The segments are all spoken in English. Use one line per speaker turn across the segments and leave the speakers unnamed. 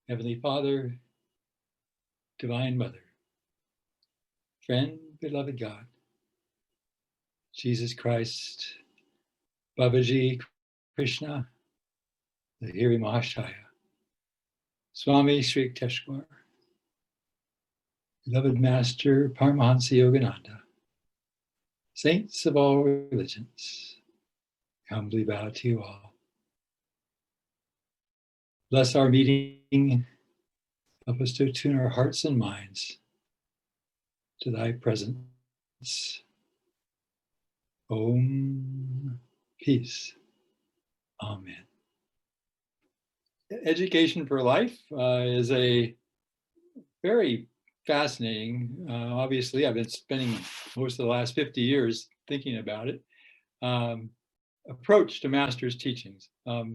Heavenly Father, Divine Mother, friend, beloved God, Jesus Christ, Babaji, Krishna, the Hiri Mahashaya, Swami Sri Yukteswar, beloved Master Paramahansa Yogananda, saints of all religions, humbly bow to you all. Bless our meeting. Help us to attune our hearts and minds to thy presence. Om. Peace. Amen. Education for life is a very fascinating, obviously, I've been spending most of the last 50 years thinking about it, approach to Master's teachings. Are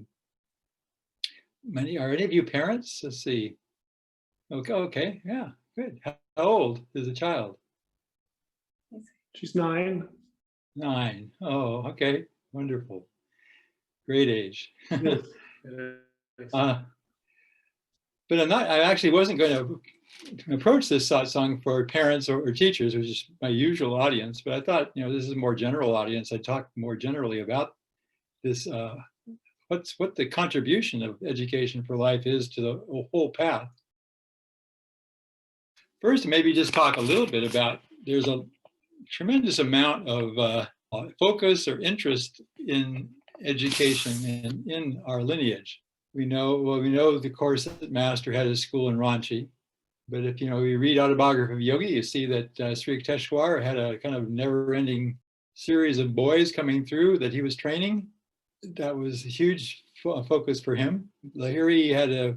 any of you parents? Let's see. Okay, yeah, good. How old is the child?
She's 9.
9. Oh, okay, wonderful. Great age. But I actually wasn't going to approach this satsang for parents or teachers, which is my usual audience. But I thought, this is a more general audience. I talk more generally about this, what the contribution of education for life is to the whole path. First, maybe just talk a little bit about, there's a tremendous amount of focus or interest in education and in our lineage. We know the course that Master had his school in Ranchi, but if you read Autobiography of Yogi, you see that Sri Yukteswar had a kind of never-ending series of boys coming through that he was training. That was a huge focus for him. Lahiri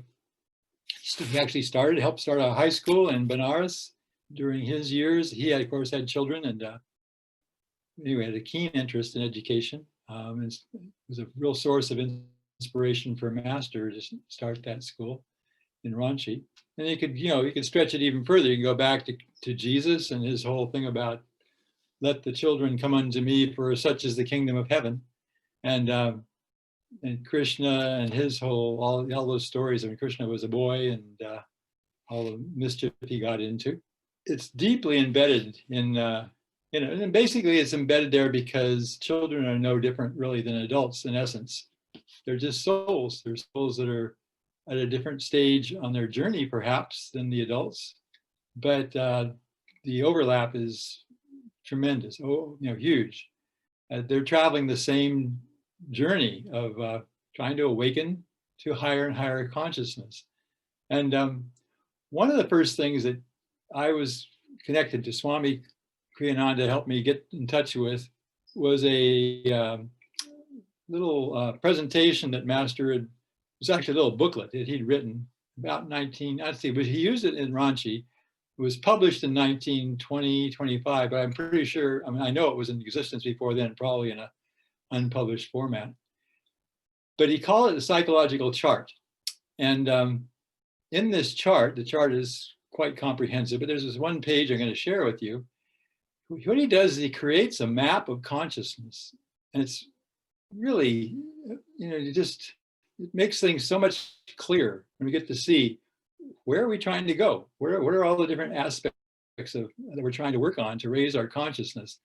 he actually helped start a high school in Benares during his years. He had, of course, had children, and anyway, had a keen interest in education. It was a real source of inspiration for Master to start that school in Ranchi. And you could stretch it even further. You can go back to Jesus and his whole thing about let the children come unto me, for such is the kingdom of heaven. And Krishna and his whole, all those stories. I mean, Krishna was a boy, and all the mischief he got into. It's deeply embedded in, and basically it's embedded there because children are no different really than adults in essence. They're just souls. They're souls that are at a different stage on their journey, perhaps, than the adults. But the overlap is tremendous, huge. They're traveling the same journey of trying to awaken to higher and higher consciousness. And one of the first things that I was connected to Swami Kriyananda helped me get in touch with was a little presentation that Master had. It was actually a little booklet that he'd written about but he used it in Ranchi. It was published in 1920, 25, but I'm pretty sure, I know it was in existence before then, probably in an unpublished format. But he called it a psychological chart. And in this chart, the chart is quite comprehensive, but there's this one page I'm going to share with you. What he does is he creates a map of consciousness. And it's really, it makes things so much clearer when we get to see where are we trying to go? What are all the different aspects that we're trying to work on to raise our consciousness?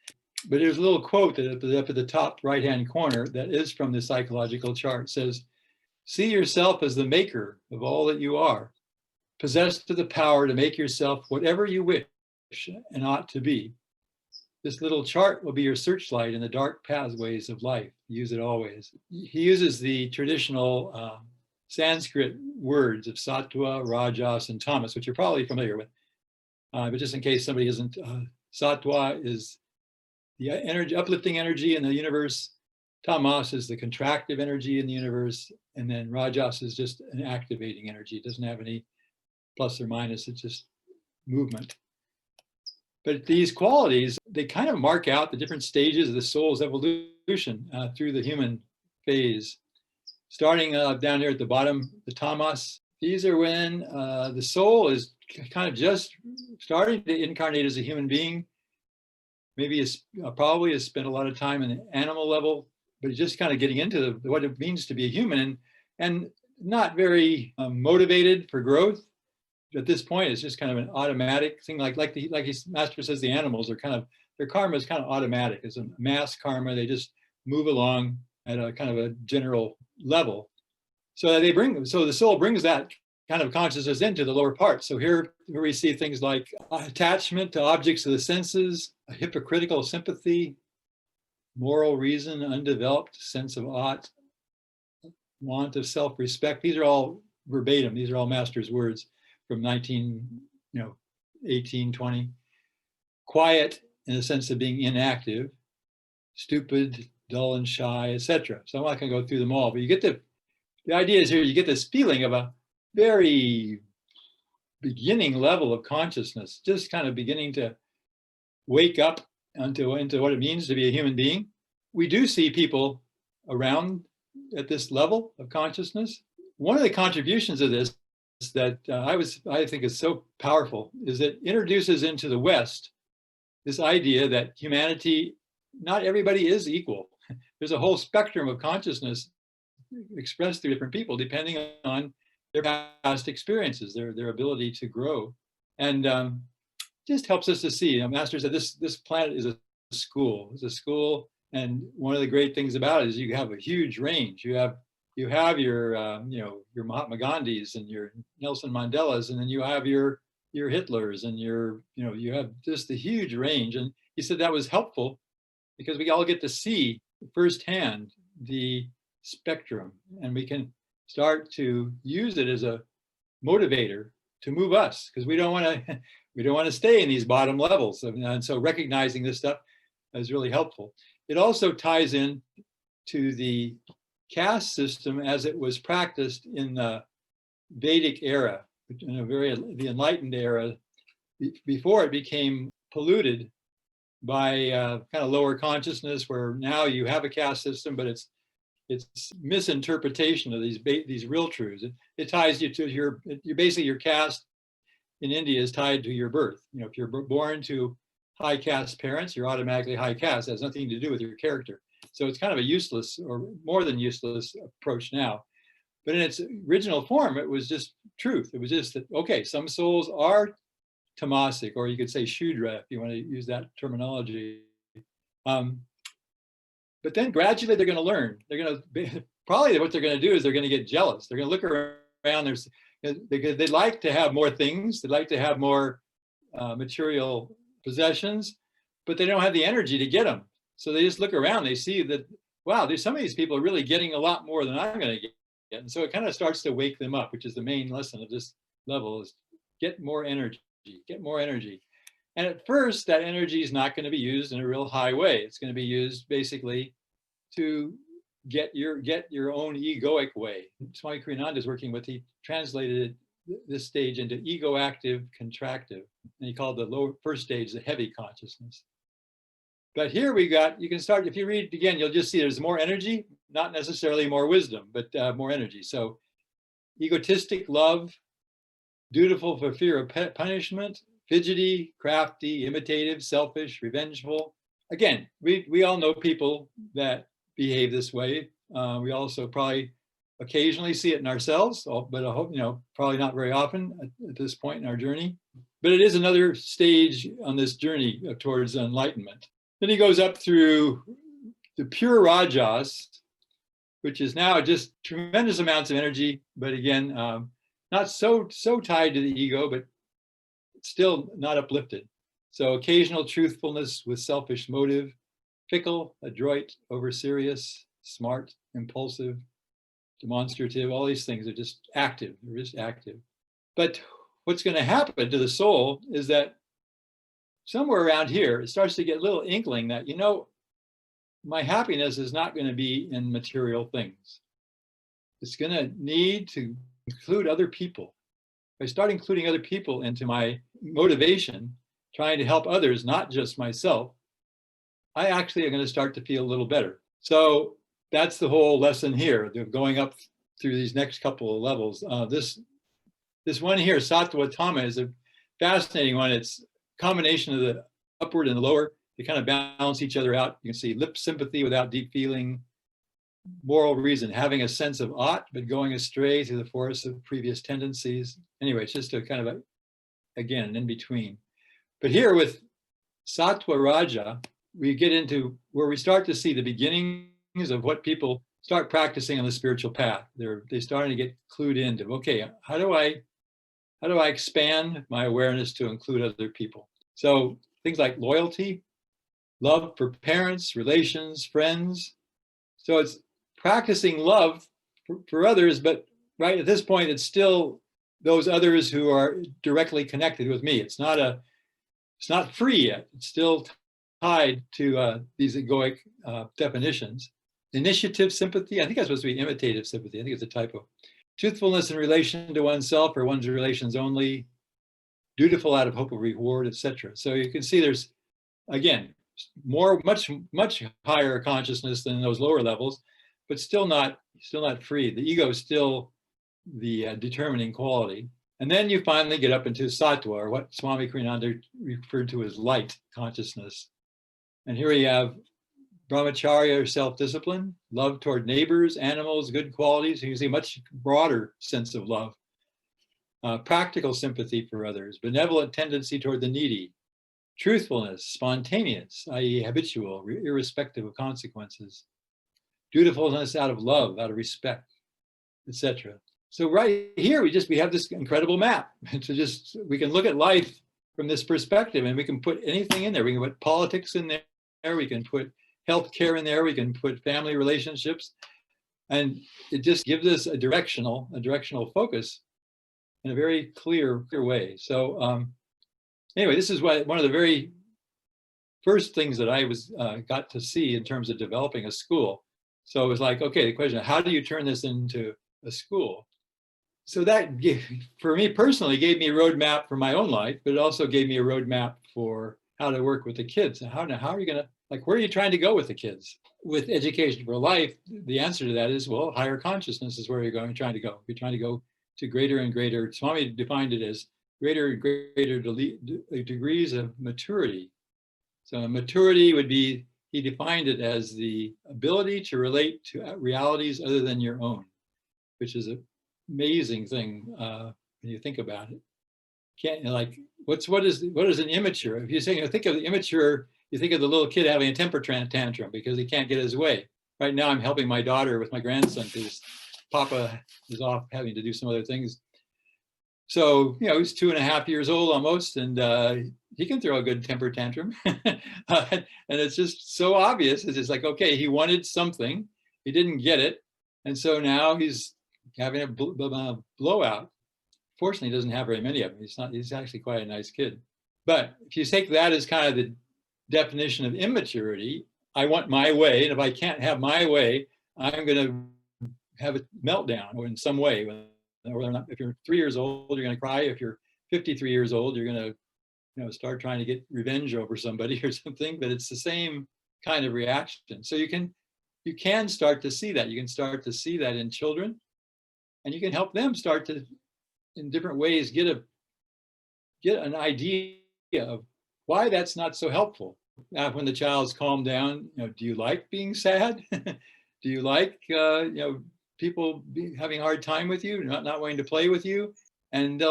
But there's a little quote that up at the top right-hand corner that is from the psychological chart. It says, see yourself as the maker of all that you are, possessed of the power to make yourself whatever you wish and ought to be. This little chart will be your searchlight in the dark pathways of life. Use it always. He uses the traditional Sanskrit words of sattva, rajas, and tamas, which you're probably familiar with. But just in case somebody isn't, sattva is the energy, uplifting energy in the universe. Tamas is the contractive energy in the universe. And then rajas is just an activating energy. It doesn't have any plus or minus, it's just movement. But these qualities, they kind of mark out the different stages of the soul's evolution through the human phase. Starting down here at the bottom, the tamas, these are when the soul is kind of just starting to incarnate as a human being. Maybe probably has spent a lot of time in the animal level, but just kind of getting into what it means to be a human. And not very motivated for growth. At this point, it's just kind of an automatic thing. Like his master says, the animals are kind of, their karma is kind of automatic. It's a mass karma. They just move along at a kind of a general level. So the soul brings that kind of consciousness into the lower part. So here we see things like attachment to objects of the senses, a hypocritical sympathy, moral reason, undeveloped sense of ought, want of self-respect. These are all verbatim. These are all master's words from 18, 20. Quiet in the sense of being inactive, stupid, dull and shy, etc. So I'm not going to go through them all, but you get the idea is here, you get this feeling of a very beginning level of consciousness, just kind of beginning to wake up into what it means to be a human being. We do see people around at this level of consciousness. One of the contributions of this that I think is so powerful is it introduces into the West this idea that humanity, not everybody is equal. There's a whole spectrum of consciousness expressed through different people depending on their past experiences, their ability to grow. And just helps us to see. Master said this planet is a school. It's a school, and one of the great things about it is you have a huge range. You have your your Mahatma Gandhis and your Nelson Mandelas, and then you have your Hitlers and you have just the huge range. And he said that was helpful because we all get to see firsthand the spectrum, and we can start to use it as a motivator to move us, because we don't want to stay in these bottom levels. And so recognizing this stuff is really helpful. It also ties in to the caste system as it was practiced in the Vedic era, the enlightened era, before it became polluted by kind of lower consciousness, where now you have a caste system, but it's misinterpretation of these real truths. It ties you to basically your caste in India is tied to your birth. If you're born to high caste parents, you're automatically high caste. It has nothing to do with your character. So it's kind of a useless, or more than useless, approach now. But in its original form, it was just truth. It was just that, okay, some souls are tamasic, or you could say Shudra, if you want to use that terminology. But then gradually they're going to learn. They're going to, probably what they're going to do is they're going to get jealous. They're going to look around. They like to have more things. They like to have more material possessions, but they don't have the energy to get them. So they just look around. They see that, wow, some of these people are really getting a lot more than I'm going to get. And so it kind of starts to wake them up, which is the main lesson of this level, is get more energy, get more energy. And at first, that energy is not going to be used in a real high way. It's going to be used basically to get your own egoic way. Swami Kriyananda is working with, he translated this stage into ego active, contractive. And he called the first stage the heavy consciousness. But here you can start, if you read again, you'll just see there's more energy, not necessarily more wisdom, but more energy. So egotistic love, dutiful for fear of punishment, fidgety, crafty, imitative, selfish, revengeful. Again, we all know people that behave this way. We also probably occasionally see it in ourselves, but I hope, probably not very often at this point in our journey. But it is another stage on this journey towards enlightenment. Then he goes up through the pure rajas, which is now just tremendous amounts of energy, but again, not so tied to the ego, but still not uplifted. So occasional truthfulness with selfish motive, fickle, adroit, over-serious, smart, impulsive, demonstrative, all these things are just active, they're just active. But what's going to happen to the soul is that somewhere around here, it starts to get a little inkling that, my happiness is not going to be in material things. It's going to need to include other people. If I start including other people into my motivation, trying to help others, not just myself, I actually am going to start to feel a little better. So that's the whole lesson here. They're going up through these next couple of levels. This one here, Sattva Tama, is a fascinating one. It's a combination of the upward and the lower. They kind of balance each other out. You can see lip sympathy without deep feeling, moral reason, having a sense of ought, but going astray through the force of previous tendencies. Anyway, it's just a kind of again, an in between. But here with Sattva Raja, we get into where we start to see the beginnings of what people start practicing on the spiritual path. They're starting to get clued into, okay, how do I expand my awareness to include other people? So things like loyalty, love for parents, relations, friends. So it's practicing love for others, but right at this point, it's still those others who are directly connected with me. It's not free yet. It's still tied to these egoic definitions. Initiative sympathy, I think that's supposed to be imitative sympathy. I think it's a typo. Truthfulness in relation to oneself or one's relations only. Dutiful out of hope of reward, etc. So you can see there's, again, much higher consciousness than those lower levels, but still not free. The ego is still the determining quality. And then you finally get up into sattva, or what Swami Kriyananda referred to as light consciousness. And here we have brahmacharya, or self-discipline, love toward neighbors, animals, good qualities. So you see a much broader sense of love. Practical sympathy for others, benevolent tendency toward the needy, truthfulness, spontaneous, i.e. habitual, irrespective of consequences, dutifulness out of love, out of respect, etc. So right here, we have this incredible map. We can look at life from this perspective, and we can put anything in there. We can put politics in there, we can put healthcare in there, we can put family relationships, and it just gives us a directional focus in a very clear way. So anyway, this is one of the very first things that I got to see in terms of developing a school. So it was like, okay, the question, how do you turn this into a school? So that, for me personally, gave me a roadmap for my own life, but it also gave me a roadmap for how to work with the kids. How are you gonna, where are you trying to go with the kids? With education for life, the answer to that is, well, higher consciousness is where you're trying to go. You're trying to go to greater and greater, Swami defined it as greater and greater degrees of maturity. So maturity would be, he defined it as the ability to relate to realities other than your own, which is an amazing thing when you think about it. What is an immature? If you think of the immature, you think of the little kid having a temper tantrum because he can't get his way. Right now, I'm helping my daughter with my grandson because Papa is off having to do some other things. So, he's 2.5 years old almost, and he can throw a good temper tantrum. And it's just so obvious. It's just like, okay, he wanted something, he didn't get it. And so now he's having a blowout. Fortunately, he doesn't have very many of them. He's actually quite a nice kid. But if you take that as kind of the definition of immaturity, I want my way. And if I can't have my way, I'm going to have a meltdown or in some way. If you're 3 years old, you're going to cry. If you're 53 years old, you're going to start trying to get revenge over somebody or something. But it's the same kind of reaction. So you can start to see that. You can start to see that in children, and you can help them start to, in different ways, get an idea of why that's not so helpful. Now, when the child's calmed down, do you like being sad? Do you like people having a hard time with you, not wanting to play with you? And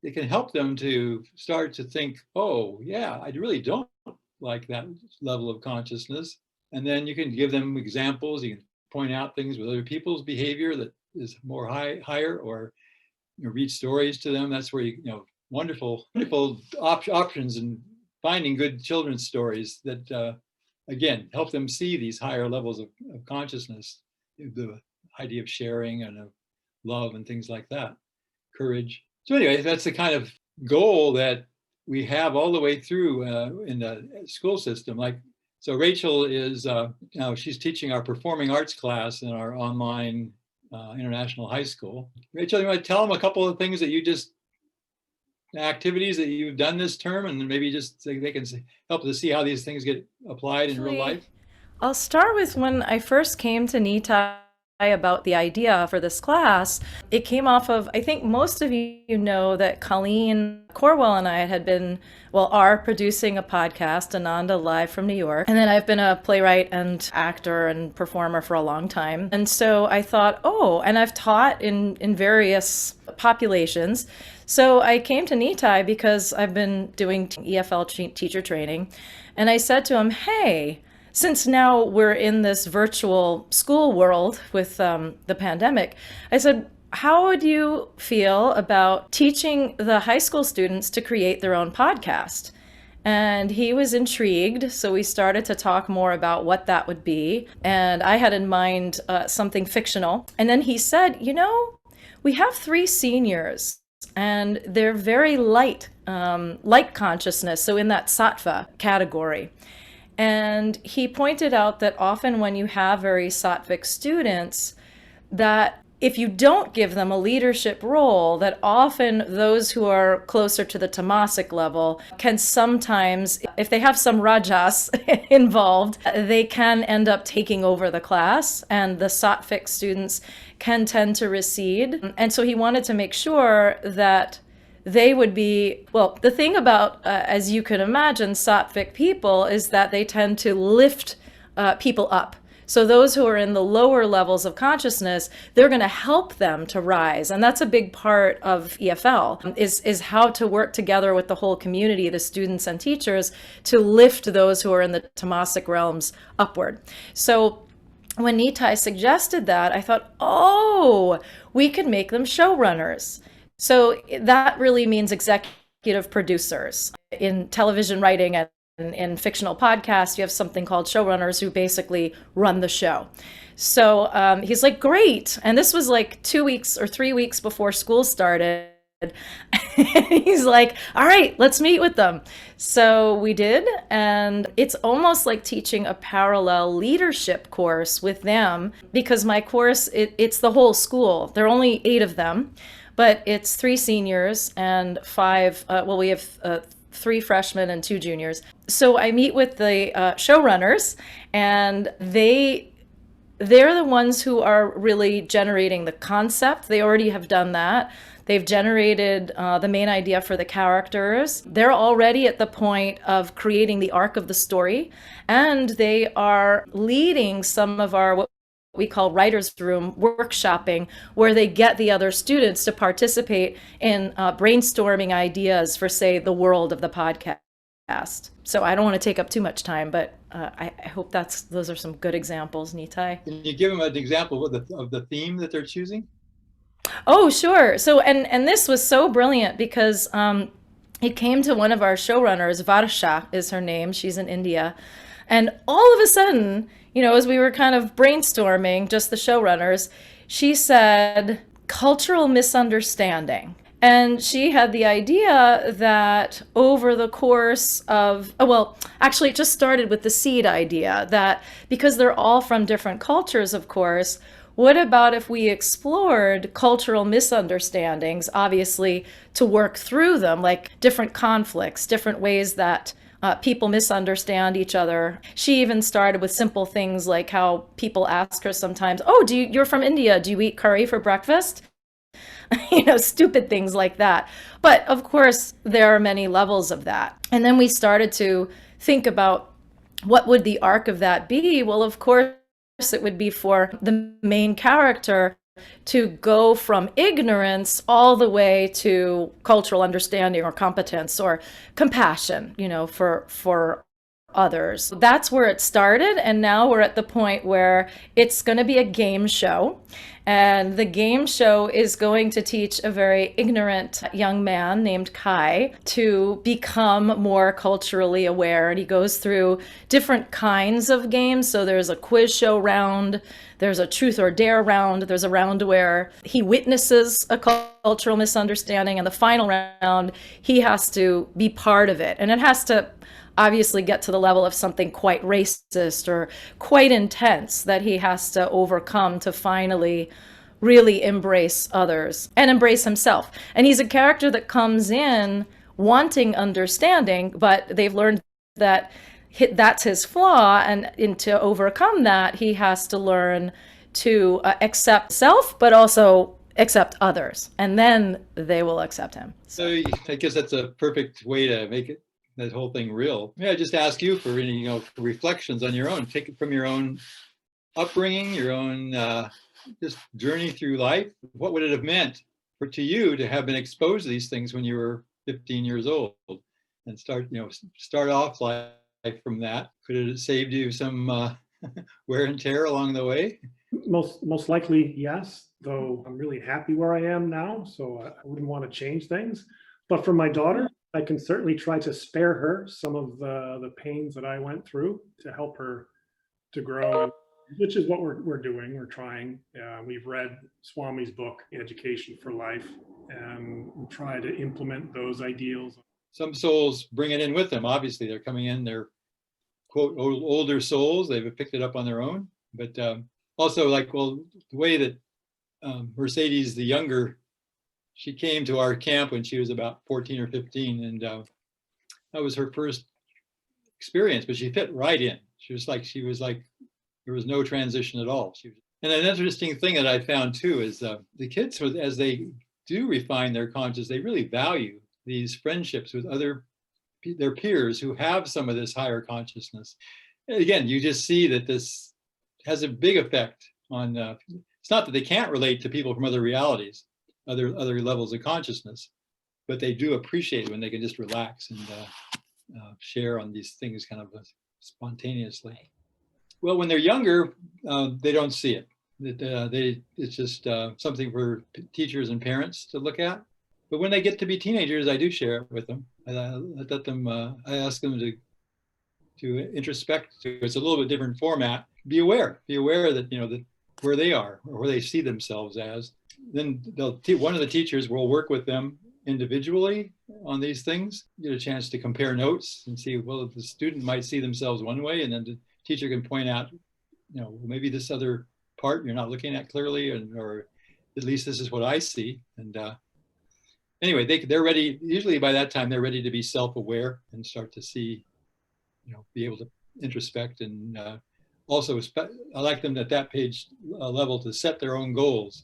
it can help them to start to think, oh yeah, I really don't like that level of consciousness. And then you can give them examples. You can point out things with other people's behavior that is more higher, or read stories to them. That's where wonderful options in finding good children's stories that again help them see these higher levels of consciousness, the idea of sharing and of love and things like that, courage. So anyway, that's the kind of goal that we have all the way through in the school system. So Rachel is she's teaching our performing arts class in our online international high school. Rachel, you want to tell them a couple of things activities that you've done this term, and maybe just they can help to see how these things get applied in real life?
I'll start with when I first came to Nitai about the idea for this class, it came off of, I think most of you know that Colleen Corwell and I are producing a podcast, Ananda Live from New York. And then I've been a playwright and actor and performer for a long time. And so I thought, and I've taught in various populations. So I came to Nitai because I've been doing EFL teacher training. And I said to him, hey, since now we're in this virtual school world with the pandemic, I said, how would you feel about teaching the high school students to create their own podcast? And he was intrigued, so we started to talk more about what that would be. And I had in mind something fictional. And then he said, we have 3 seniors, and they're very light consciousness, so in that sattva category. And he pointed out that often when you have very sattvic students, that if you don't give them a leadership role, that often those who are closer to the tamasic level can sometimes, if they have some rajas involved, they can end up taking over the class, and the sattvic students can tend to recede. And so he wanted to make sure that they would be, the thing about, as you can imagine, sattvic people is that they tend to lift people up. So those who are in the lower levels of consciousness, they're going to help them to rise. And that's a big part of EFL, is how to work together with the whole community, the students and teachers, to lift those who are in the tamasic realms upward. So when Nitai suggested that, I thought, we could make them showrunners. So that really means executive producers. In television writing and in fictional podcasts, you have something called showrunners who basically run the show. So he's like, great. And this was like 2 weeks or 3 weeks before school started. He's like, all right, let's meet with them. So we did. And it's almost like teaching a parallel leadership course with them, because my course, it's the whole school. There are only 8 of them. But it's 3 seniors and 5, we have 3 freshmen and 2 juniors. So I meet with the showrunners, and they're the ones who are really generating the concept. They already have done that. They've generated the main idea for the characters. They're already at the point of creating the arc of the story, and they are leading some of our what we call writer's room workshopping, where they get the other students to participate in brainstorming ideas for, say, the world of the podcast. So I don't want to take up too much time, but I hope those are some good examples, Nitai.
Can you give them an example of the theme that they're choosing?
Oh, sure. So, and this was so brilliant because it came to one of our showrunners, Varsha is her name. She's in India. And all of a sudden, as we were kind of brainstorming, just the showrunners, she said, cultural misunderstanding. And she had the idea that over the course of, actually it just started with the seed idea that because they're all from different cultures, of course, what about if we explored cultural misunderstandings, obviously, to work through them, like different conflicts, different ways that people misunderstand each other. She even started with simple things like how people ask her sometimes, you're from India, do you eat curry for breakfast? Stupid things like that. But of course, there are many levels of that. And then we started to think about what would the arc of that be? Well, of course, it would be for the main character to go from ignorance all the way to cultural understanding or competence or compassion, for others. That's where it started. And now we're at the point where it's going to be a game show. And the game show is going to teach a very ignorant young man named Kai to become more culturally aware. And he goes through different kinds of games. So there's a quiz show round, there's a truth or dare round, there's a round where he witnesses a cultural misunderstanding, and the final round, he has to be part of it. And it has to obviously get to the level of something quite racist or quite intense that he has to overcome to finally really embrace others and embrace himself. And he's a character that comes in wanting understanding, but they've learned that that's his flaw, and to overcome that, he has to learn to accept self, but also accept others, and then they will accept him.
So I guess that's a perfect way to make it, that whole thing real. Yeah, I just ask you for any, reflections on your own. Take it from your own upbringing, your own just journey through life. What would it have meant to you to have been exposed to these things when you were 15 years old, and start off life from that? Could it have saved you some wear and tear along the way?
Most likely, yes, though I'm really happy where I am now, so I wouldn't want to change things. But for my daughter, I can certainly try to spare her some of the pains that I went through to help her to grow, which is what we're doing. We're trying. We've read Swami's book, Education for Life, and we try to implement those ideals.
Some souls bring it in with them. Obviously, they're coming in, they're, quote, older souls. They've picked it up on their own. But also, the way that Mercedes, the younger, she came to our camp when she was about 14 or 15, and that was her first experience, but she fit right in. She was like, there was no transition at all. And an interesting thing that I found too is the kids, as they do refine their conscious, they really value these friendships with their peers who have some of this higher consciousness. And again, you just see that this has a big effect on, it's not that they can't relate to people from other realities, other levels of consciousness, but they do appreciate when they can just relax and share on these things kind of spontaneously. Well, when they're younger, they don't see it. It's just something for teachers and parents to look at. But when they get to be teenagers, I do share it with them. I ask them to introspect. It's a little bit different format. Be aware that that where they are or where they see themselves as. Then one of the teachers will work with them individually on these things. Get a chance to compare notes and see, well, the student might see themselves one way, and then the teacher can point out, maybe this other part you're not looking at clearly, or at least this is what I see. And anyway, they're ready. Usually by that time, they're ready to be self-aware and start to see, be able to introspect. And also, I like them at that page level to set their own goals.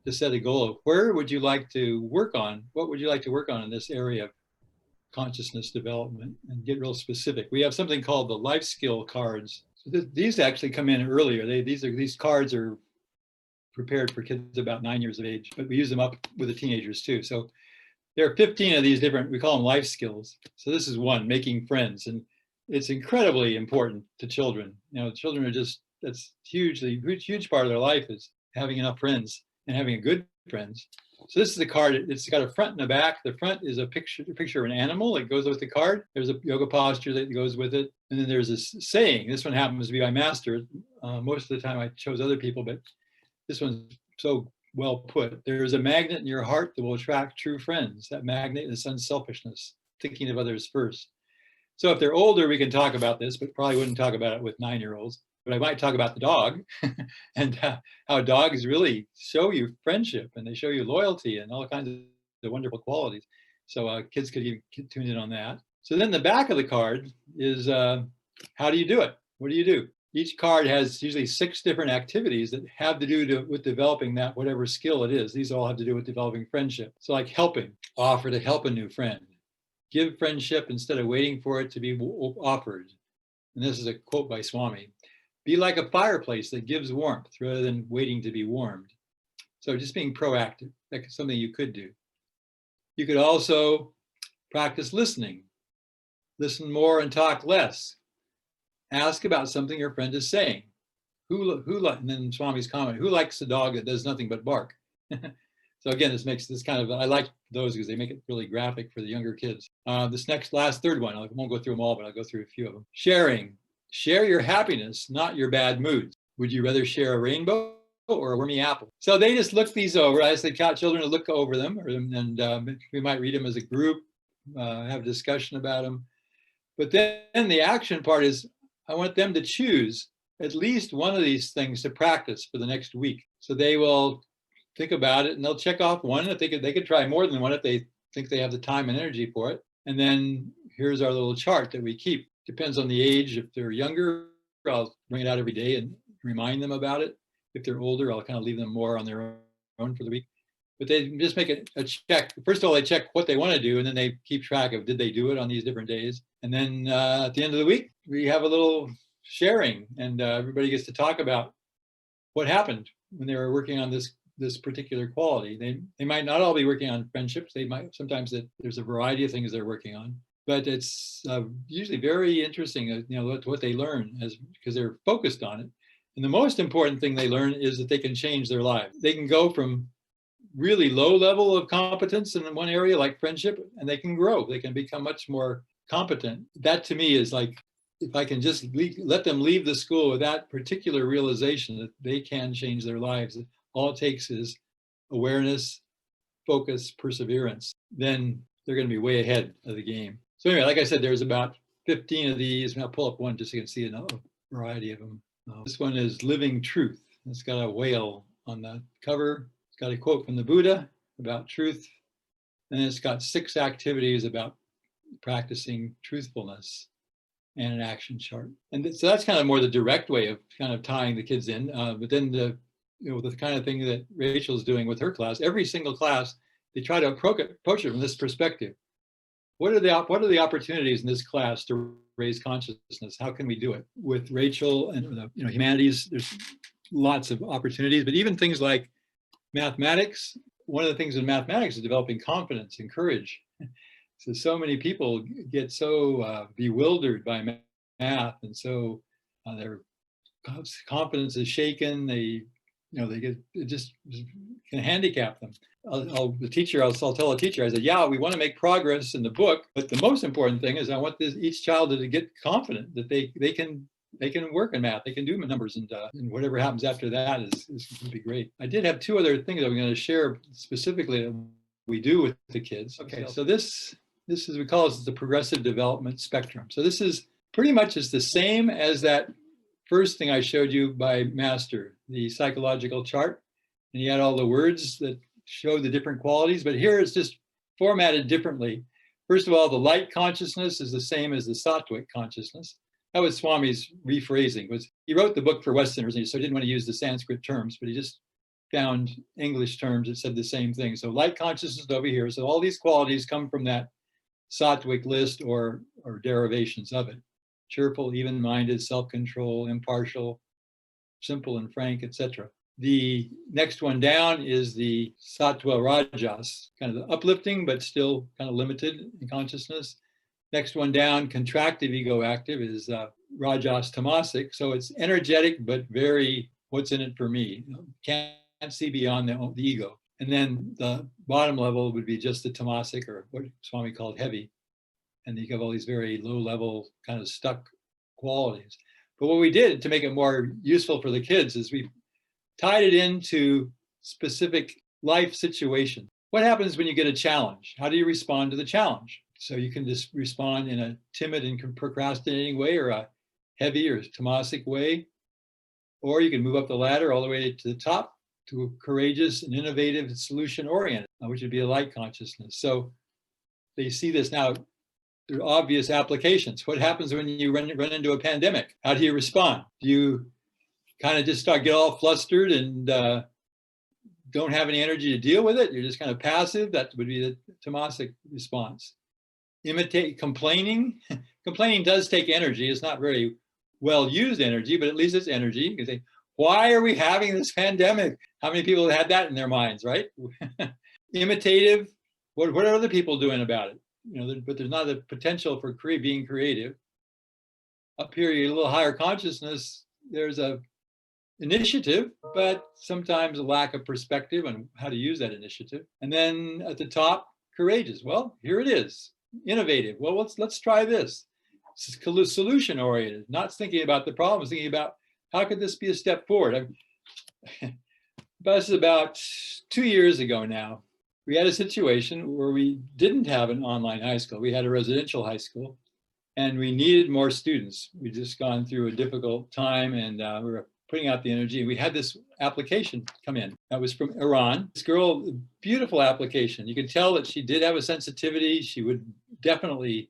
To set a goal of where would you like to work on? What would you like to work on in this area of consciousness development, and get real specific. We have something called the life skill cards. So these actually come in earlier. These cards are prepared for kids about 9 years of age, but we use them up with the teenagers too. So there are 15 of these different, we call them life skills. So this is one, making friends. And it's incredibly important to children. Children are that's huge part of their life is having enough friends and having a good friends. So this is the card. It's got a front and a back. The front is a picture of an animal that goes with the card. There's a yoga posture that goes with it. And then there's this saying. This one happens to be my master. Most of the time I chose other people, but this one's so well put. There is a magnet in your heart that will attract true friends. That magnet is unselfishness, thinking of others first. So if they're older, we can talk about this, but probably wouldn't talk about it with 9-year-olds. But I might talk about the dog and how dogs really show you friendship, and they show you loyalty and all kinds of wonderful qualities. So kids could even tune in on that. So then the back of the card is how do you do it? What do you do? Each card has usually 6 different activities that have to do with developing that, whatever skill it is. These all have to do with developing friendship. So like helping, offer to help a new friend. Give friendship instead of waiting for it to be offered. And this is a quote by Swami. Be like a fireplace that gives warmth rather than waiting to be warmed. So just being proactive, that's something you could do. You could also practice listening. Listen more and talk less. Ask about something your friend is saying. And then Swami's comment, who likes a dog that does nothing but bark? So again, this makes this kind of, I like those because they make it really graphic for the younger kids. This third one, I won't go through them all, but I'll go through a few of them. Sharing. Share your happiness, not your bad moods. Would you rather share a rainbow or a wormy apple? So they just look these over. I say children to look over them, and we might read them as a group, have a discussion about them. But then the action part is, I want them to choose at least one of these things to practice for the next week. So they will think about it, and they'll check off one. If they could try more than one if they think they have the time and energy for it. And then here's our little chart that we keep. Depends on the age. If they're younger, I'll bring it out every day and remind them about it. If they're older, I'll kind of leave them more on their own for the week. But they just make a check. First of all, they check what they want to do, and then they keep track of, did they do it on these different days? And then at the end of the week, we have a little sharing, and everybody gets to talk about what happened when they were working on this particular quality. They might not all be working on friendships. They might, sometimes there's a variety of things they're working on, but it's usually very interesting, what they learn because they're focused on it. And the most important thing they learn is that they can change their lives. They can go from really low level of competence in one area like friendship, and they can grow. They can become much more competent. That to me is like, if I can just let them leave the school with that particular realization that they can change their lives, all it takes is awareness, focus, perseverance, then they're going to be way ahead of the game. So anyway, like I said, there's about 15 of these, and I'll pull up one just so you can see a variety of them. This one is Living Truth. It's got a whale on the cover. It's got a quote from the Buddha about truth. And it's got 6 activities about practicing truthfulness and an action chart. And so that's kind of more the direct way of kind of tying the kids in. But then the kind of thing that Rachel's doing with her class, every single class, they try to approach it from this perspective. What are the opportunities in this class to raise consciousness? How can we do it? With Rachel and humanities, there's lots of opportunities, but even things like mathematics, one of the things in mathematics is developing confidence and courage. So many people get so bewildered by math, and so their confidence is shaken. They get, it just can handicap them. I'll tell the teacher, I said, yeah, we want to make progress in the book, but the most important thing is I want each child to get confident that they can work in math, they can do numbers, and whatever happens after that is going to be great. I did have 2 other things I'm going to share specifically that we do with the kids. Okay, so this is, we call this the progressive development spectrum. So this is pretty much is the same as that first thing I showed you by Master, the psychological chart. And he had all the words that show the different qualities, but here it's just formatted differently. First of all, the light consciousness is the same as the sattvic consciousness. That was Swami's rephrasing. He wrote the book for Westerners, so he didn't want to use the Sanskrit terms, but he just found English terms that said the same thing. So light consciousness is over here. So all these qualities come from that sattvic list or derivations of it. Cheerful, even-minded, self-control, impartial, simple and frank, etc. The next one down is the sattva rajas, kind of the uplifting, but still kind of limited in consciousness. Next one down, contractive ego active, is rajas tamasic. So it's energetic, but very, what's in it for me? Can't see beyond the ego. And then the bottom level would be just the tamasic, or what Swami called heavy. And you have all these very low level kind of stuck qualities. But what we did to make it more useful for the kids is we tied it into specific life situations. What happens when you get a challenge? How do you respond to the challenge? So you can just respond in a timid and procrastinating way, or a heavy or tamasic way. Or you can move up the ladder all the way to the top to a courageous and innovative and solution-oriented, which would be a light consciousness. So they see this now. There are obvious applications. What happens when you run into a pandemic? How do you respond? Do you kind of just get all flustered and don't have any energy to deal with it? You're just kind of passive? That would be the tamasic response. Imitate complaining. Complaining does take energy. It's not very well used energy, but at least it's energy. You can say, why are we having this pandemic? How many people have had that in their minds, right? Imitative. What are other people doing about it? But there's not the potential for being creative. Up here, you're a little higher consciousness. There's a initiative, but sometimes a lack of perspective on how to use that initiative. And then at the top, courageous. Well, here it is. Innovative. Well, let's try this. This is solution oriented, not thinking about the problems, thinking about how could this be a step forward. This is about 2 years ago now. We had a situation where we didn't have an online high school. We had a residential high school, and we needed more students. We'd just gone through a difficult time, and we were putting out the energy. We had this application come in that was from Iran. This girl, beautiful application. You could tell that she did have a sensitivity. She would definitely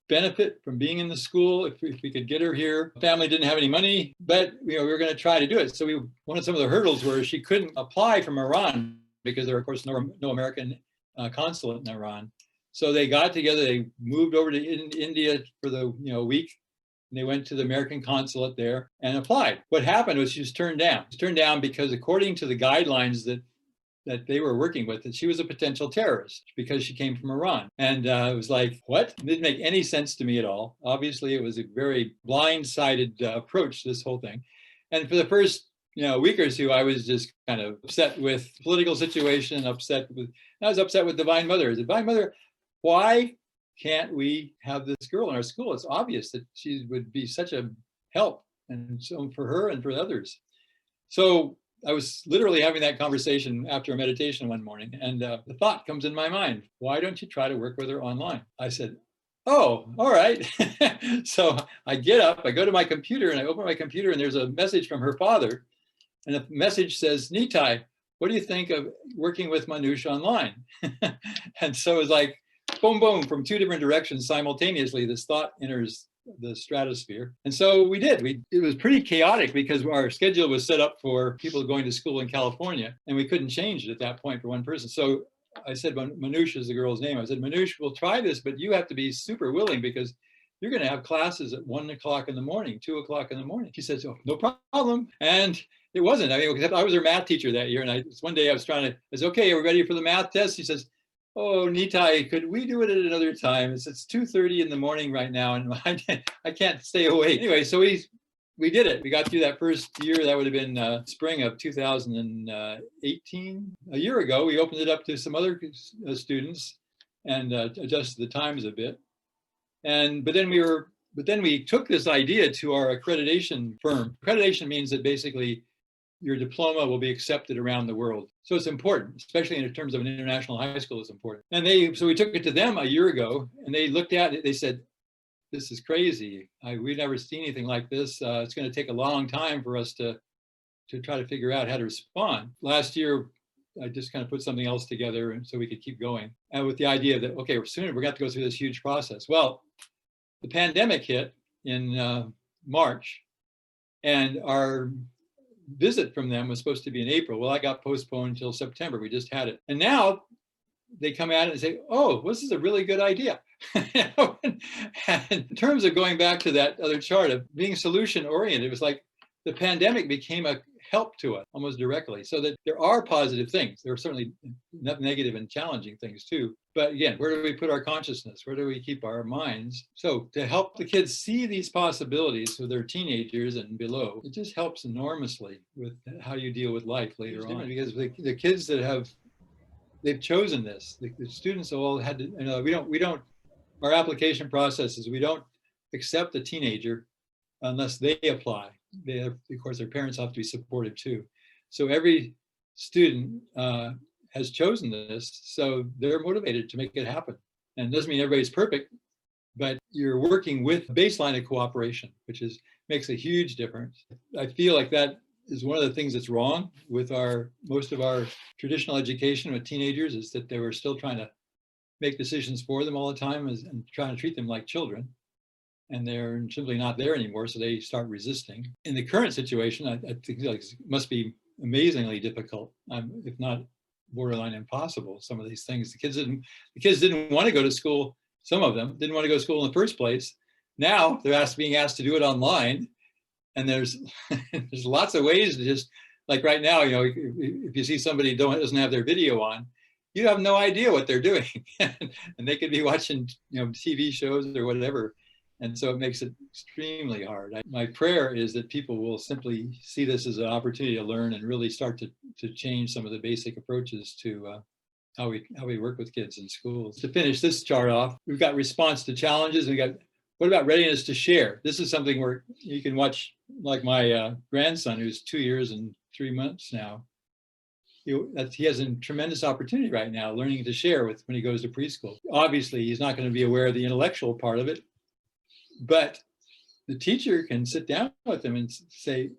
benefit from being in the school if we could get her here. Family didn't have any money, but we were going to try to do it. So one of some of the hurdles were she couldn't apply from Iran because there are, of course, no American consulate in Iran. So they got together, they moved over to India for the week. And they went to the American consulate there and applied. What happened was she was turned down. She was turned down because according to the guidelines that they were working with, that she was a potential terrorist because she came from Iran. And it was like, what? It didn't make any sense to me at all. Obviously, it was a very blind-sided approach to this whole thing. And for the first week or two, I was just kind of upset with the political situation, I was upset with Divine Mother. Divine Mother, why can't we have this girl in our school? It's obvious that she would be such a help, and so for her and for others. So I was literally having that conversation after a meditation one morning, and the thought comes in my mind, why don't you try to work with her online? I said, oh, all right. So I get up, I go to my computer, and I open my computer, and there's a message from her father. And the message says, Nitai, what do you think of working with Manoush online? And so it was like, boom, boom, from two different directions simultaneously, this thought enters the stratosphere. And so we did. It was pretty chaotic because our schedule was set up for people going to school in California, and we couldn't change it at that point for one person. So I said, Manoush is the girl's name. I said, Manoush, we'll try this, but you have to be super willing because you're going to have classes at 1 o'clock in the morning, 2 o'clock in the morning. She said, oh, no problem. And it wasn't. I mean, I was her math teacher that year. And one day I said, okay, are we ready for the math test? She says, oh, Nitai, could we do it at another time? It's 2:30 in the morning right now, and I can't stay awake. Anyway, so we did it. We got through that first year. That would have been spring of 2018. A year ago, we opened it up to some other students and adjusted the times a bit. But then we took this idea to our accreditation firm. Accreditation means that basically your diploma will be accepted around the world. So it's important, especially in terms of an international high school, it's important. And so we took it to them a year ago, and they looked at it, they said, this is crazy. We've never seen anything like this. It's going to take a long time for us to try to figure out how to respond. Last year, I just kind of put something else together and so we could keep going. And with the idea that, okay, soon we're going to have to go through this huge process. Well, the pandemic hit in March, and our visit from them was supposed to be in April. Well, I got postponed until September. We just had it. And now they come at it and say, oh, this is a really good idea. And in terms of going back to that other chart of being solution oriented, it was like the pandemic became a help to us almost directly, so that there are positive things. There are certainly negative and challenging things too. But again, where do we put our consciousness? Where do we keep our minds? So to help the kids see these possibilities with their teenagers and below, it just helps enormously with how you deal with life later on. Because the kids that they've chosen this. The students all had to, we don't, our application process is we don't accept a teenager unless they apply. Of course, their parents have to be supportive too. So every student has chosen this, so they're motivated to make it happen. And it doesn't mean everybody's perfect, but you're working with a baseline of cooperation, which makes a huge difference. I feel like that is one of the things that's wrong with most of our traditional education with teenagers, is that they were still trying to make decisions for them all the time and trying to treat them like children. And they're simply not there anymore, so they start resisting. In the current situation, I think it must be amazingly difficult, if not borderline impossible, some of these things. The kids didn't want to go to school. Some of them didn't want to go to school in the first place. Now they're being asked to do it online. And there's lots of ways to just, like right now, if you see somebody doesn't have their video on, you have no idea what they're doing. And they could be watching TV shows or whatever. And so it makes it extremely hard. My prayer is that people will simply see this as an opportunity to learn and really start to change some of the basic approaches to how we work with kids in schools. To finish this chart off, we've got response to challenges. What about readiness to share? This is something where you can watch, like my grandson, who's 2 years and 3 months now. He has a tremendous opportunity right now learning to share when he goes to preschool. Obviously, he's not going to be aware of the intellectual part of it, but the teacher can sit down with him and say,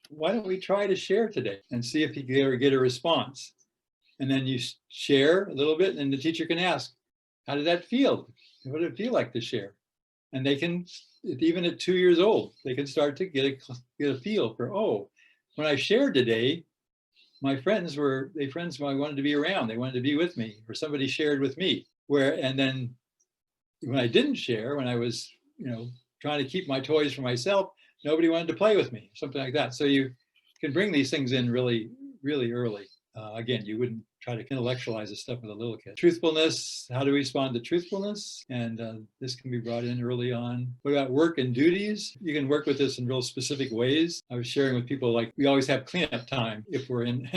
why don't we try to share today and see if he can ever get a response? And then you share a little bit, and the teacher can ask, how did that feel? What did it feel like to share? And they can, even at 2 years old, they can start to get a feel for, oh, when I shared today, my friends were friends who I wanted to be around. They wanted to be with me, or somebody shared with me. And then when I didn't share, when I was, trying to keep my toys for myself, nobody wanted to play with me, something like that. So you can bring these things in really, really early. Again, you wouldn't try to intellectualize this stuff with a little kid. Truthfulness, how to respond to truthfulness. And this can be brought in early on. What about work and duties? You can work with this in real specific ways. I was sharing with people, like, we always have cleanup time if we're in,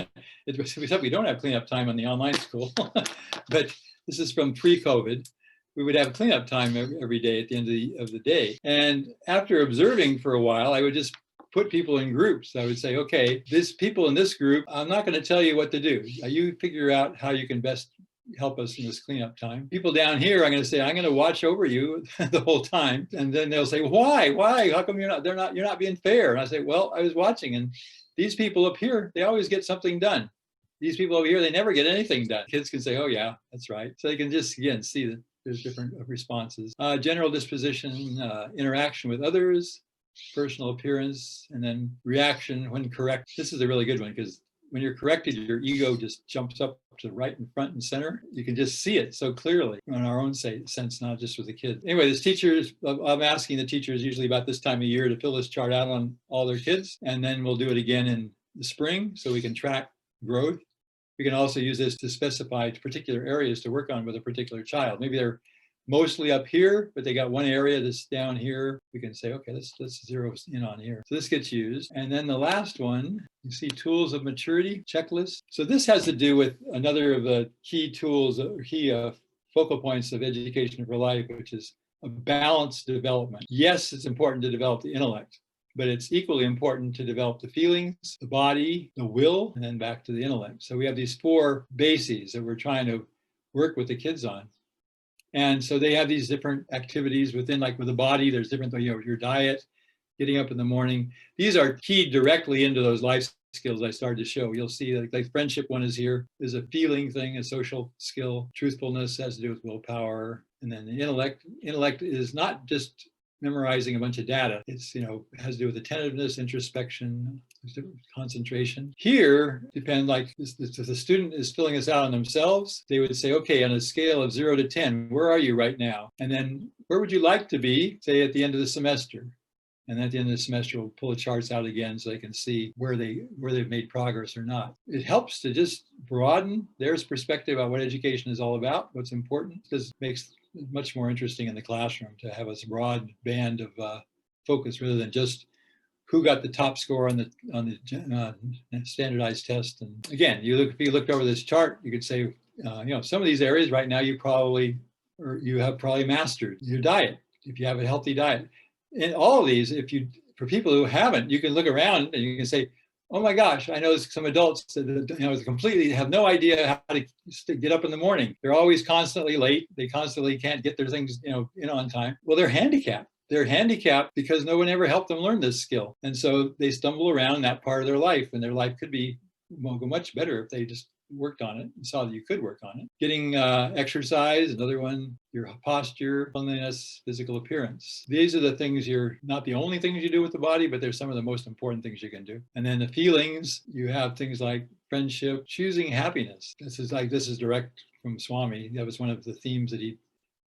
except we don't have cleanup time on the online school, but this is from pre-COVID. We would have cleanup time every day at the end of the day. And after observing for a while, I would just put people in groups. I would say, okay, these people in this group, I'm not going to tell you what to do. You figure out how you can best help us in this cleanup time. People down here, I'm going to say, I'm going to watch over you the whole time. And then they'll say, why? How come you're not being fair? And I say, well, I was watching, and these people up here, they always get something done. These people over here, they never get anything done. Kids can say, oh yeah, that's right. So they can just, again, see that there's different responses. General disposition, interaction with others, personal appearance, and then reaction when correct. This is a really good one, because when you're corrected, your ego just jumps up to right and front and center. You can just see it so clearly in our own sense, not just with the kids. Anyway, this teachers, I'm asking the teachers usually about this time of year to fill this chart out on all their kids, and then we'll do it again in the spring so we can track growth. We can also use this to specify particular areas to work on with a particular child. Maybe they're mostly up here, but they got one area that's down here. We can say, okay, let's zero in on here. So this gets used. And then the last one, you see tools of maturity, checklist. So this has to do with another of the key tools, key focal points of education for life, which is a balanced development. Yes, it's important to develop the intellect, but it's equally important to develop the feelings, the body, the will, and then back to the intellect. So we have these 4 bases that we're trying to work with the kids on. And so they have these different activities within, like with the body, there's different, your diet, getting up in the morning. These are keyed directly into those life skills I started to show. You'll see that like friendship one is here. There's a feeling thing, a social skill. Truthfulness has to do with willpower. And then the intellect is not just memorizing a bunch of data. It's, has to do with attentiveness, introspection, concentration. Here, depend, like if the student is filling this out on themselves, they would say, okay, on a scale of 0 to 10, where are you right now? And then where would you like to be, say, at the end of the semester? And at the end of the semester, we'll pull the charts out again so they can see where they've made progress or not. It helps to just broaden their perspective about what education is all about, what's important. This makes it much more interesting in the classroom to have a broad band of focus rather than just who got the top score on the standardized test. And again, if you looked over this chart, you could say, some of these areas right now you have probably mastered your diet if you have a healthy diet. In all of these, for people who haven't, you can look around and you can say, oh my gosh, I know some adults that completely have no idea how to get up in the morning. They're always constantly late. They constantly can't get their things in on time. Well, they're handicapped. They're handicapped because no one ever helped them learn this skill. And so they stumble around that part of their life, and their life could be much better if they just worked on it and saw that you could work on it. Getting exercise, another one, your posture, cleanliness, physical appearance. These are the things not the only things you do with the body, but they're some of the most important things you can do. And then the feelings, you have things like friendship, choosing happiness. This is direct from Swami. That was one of the themes that he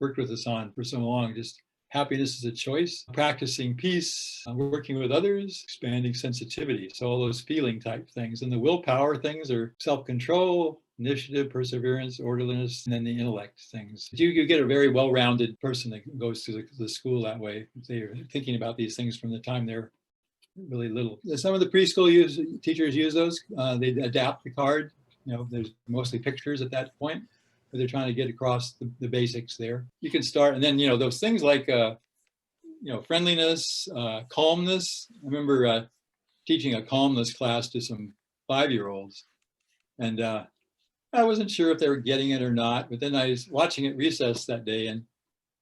worked with us on for so long. Just happiness is a choice, practicing peace, working with others, expanding sensitivity. So all those feeling type things. And the willpower things are self-control, initiative, perseverance, orderliness, and then the intellect things. You get a very well-rounded person that goes through the school that way. They're thinking about these things from the time they're really little. Some of the preschool teachers use those. They adapt the card. There's mostly pictures at that point. They're trying to get across the basics there. You can start, and then those things like friendliness, calmness. I remember teaching a calmness class to some 5-year-olds, and I wasn't sure if they were getting it or not. But then I was watching at recess that day, and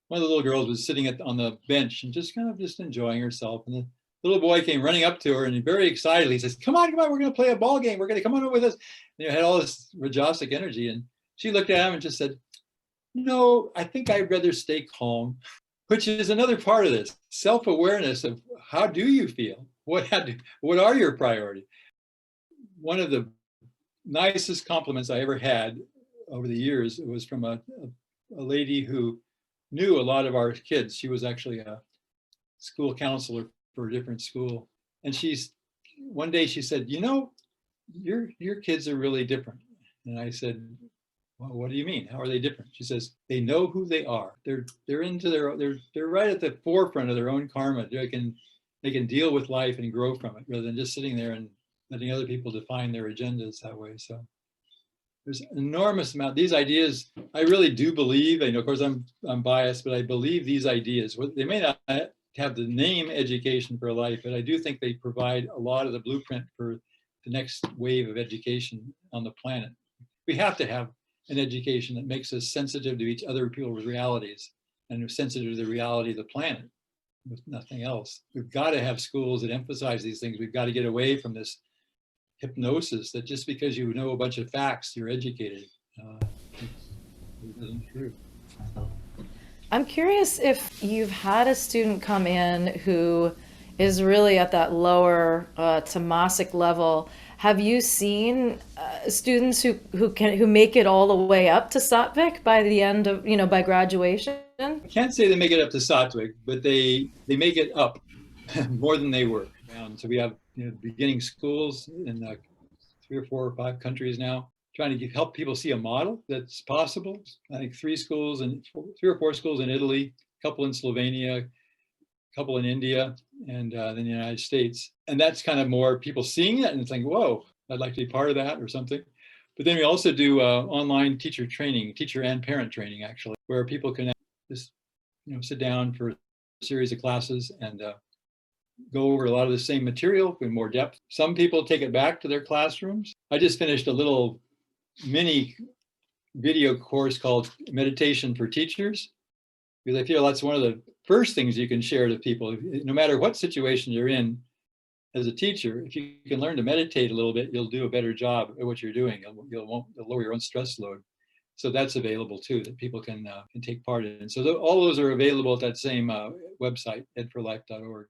one of the little girls was sitting on the bench and just enjoying herself. And the little boy came running up to her and very excitedly says, "Come on, we're going to play a ball game. We're going to come on over with us." And had all this Rajasic energy, and she looked at him and just said, "No, I think I'd rather stay calm." which is another part of this self-awareness of how do you feel? What are your priorities? One of the nicest compliments I ever had over the years, it was from a lady who knew a lot of our kids. She was actually a school counselor for a different school. And one day she said, you know, your kids are really different. And I said, well, what do you mean? How are they different? She says, they know who they are. They're right at the forefront of their own karma. They can deal with life and grow from it rather than just sitting there and letting other people define their agendas that way. So there's an enormous amount. These ideas, I really do believe, I know, of course, I'm biased, but I believe these ideas, they may not have the name education for life, but I do think they provide a lot of the blueprint for the next wave of education on the planet. We have to have an education that makes us sensitive to each other people's realities and sensitive to the reality of the planet, with nothing else. We've got to have schools that emphasize these things. We've got to get away from this hypnosis that just because you know a bunch of facts, you're educated. It isn't true.
I'm curious if you've had a student come in who is really at that lower tamasic level. Have you seen students who make it all the way up to Sattvic by the end of, by graduation?
I can't say they make it up to Sattvic, but they make it up more than they were. So we have beginning schools in 3 or 4 or 5 countries now, trying to help people see a model that's possible. I think 3 or 4 schools in Italy, a couple in Slovenia, a couple in India, and then the United States. And that's kind of more people seeing it and think, whoa, I'd like to be part of that or something. But then we also do online teacher training, teacher and parent training, actually, where people can just sit down for a series of classes and go over a lot of the same material in more depth. Some people take it back to their classrooms. I just finished a little mini video course called Meditation for Teachers, because I feel that's one of the first things you can share to people. No matter what situation you're in as a teacher, if you can learn to meditate a little bit, you'll do a better job at what you're doing. You'll lower your own stress load. So that's available too, that people can take part in. So all those are available at that same website, edforlife.org.